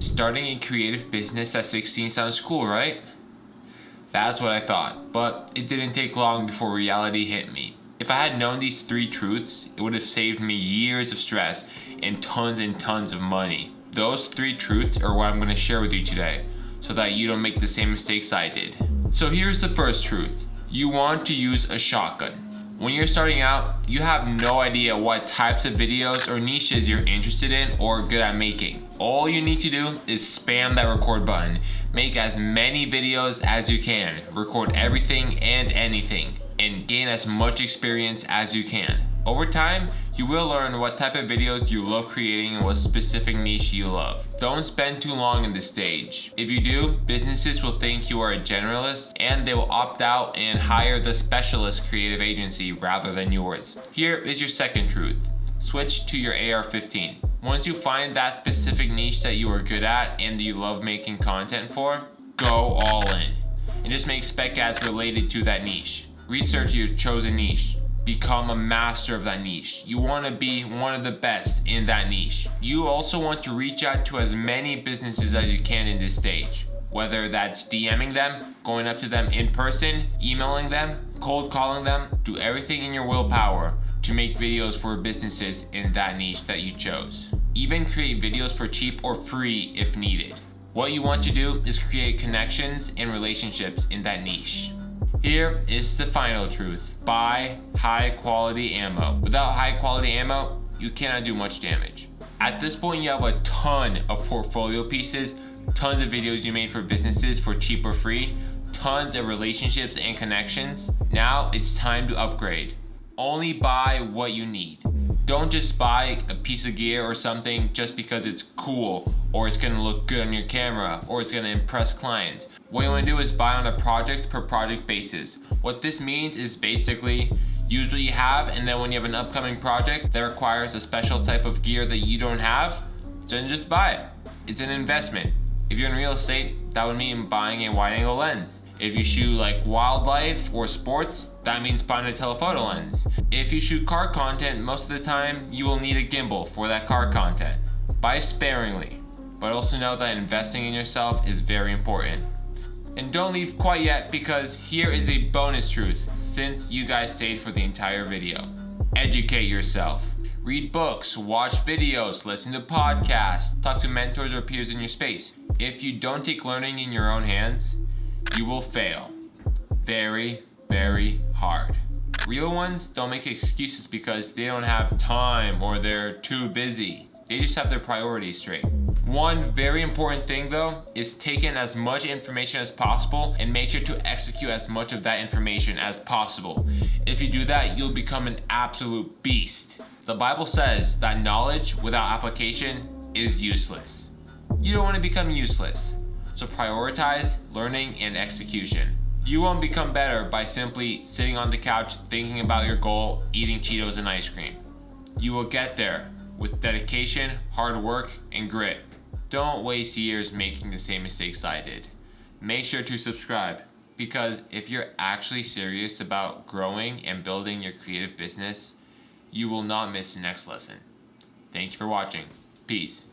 Starting a creative business at 16 sounds cool, right? That's what I thought, but it didn't take long before reality hit me. If I had known these 3 truths, it would have saved me years of stress and tons of money. Those 3 truths are what I'm going to share with you today, so that you don't make the same mistakes I did. So here's the first truth. You want to use a shotgun. When you're starting out, you have no idea what types of videos or niches you're interested in or good at making. All you need to do is spam that record button. Make as many videos as you can. Record everything and anything, and gain as much experience as you can. Over time, you will learn what type of videos you love creating and what specific niche you love. Don't spend too long in this stage. If you do, businesses will think you are a generalist and they will opt out and hire the specialist creative agency rather than yours. Here is your second truth. Switch to your AR-15. Once you find that specific niche that you are good at and that you love making content for, go all in and just make spec ads related to that niche. Research your chosen niche. Become a master of that niche. You want to be one of the best in that niche. You also want to reach out to as many businesses as you can in this stage. Whether that's DMing them, going up to them in person, emailing them, cold calling them, do everything in your willpower to make videos for businesses in that niche that you chose. Even create videos for cheap or free if needed. What you want to do is create connections and relationships in that niche. Here is the final truth. Buy high quality ammo. Without high quality ammo, you cannot do much damage. At this point, you have a ton of portfolio pieces, tons of videos you made for businesses for cheap or free, tons of relationships and connections. Now it's time to upgrade. Only buy what you need. Don't just buy a piece of gear or something just because it's cool or it's gonna look good on your camera or it's gonna impress clients. What you wanna do is buy on a project per project basis. What this means is basically use what you have, and then when you have an upcoming project that requires a special type of gear that you don't have, then just buy it. It's an investment. If you're in real estate, that would mean buying a wide angle lens. If you shoot like wildlife or sports, that means buying a telephoto lens. If you shoot car content, most of the time you will need a gimbal for that car content. Buy sparingly, but also know that investing in yourself is very important. And don't leave quite yet, because here is a bonus truth since you guys stayed for the entire video. Educate yourself. Read books, watch videos, listen to podcasts, talk to mentors or peers in your space. If you don't take learning in your own hands, you will fail. Very, very hard. Real ones don't make excuses because they don't have time or they're too busy. They just have their priorities straight. One very important thing though is take in as much information as possible and make sure to execute as much of that information as possible. If you do that, you'll become an absolute beast. The Bible says that knowledge without application is useless. You don't want to become useless. So prioritize learning and execution. You won't become better by simply sitting on the couch thinking about your goal, eating Cheetos and ice cream. You will get there with dedication, hard work, and grit. Don't waste years making the same mistakes I did. Make sure to subscribe, because if you're actually serious about growing and building your creative business, you will not miss the next lesson. Thank you for watching. Peace.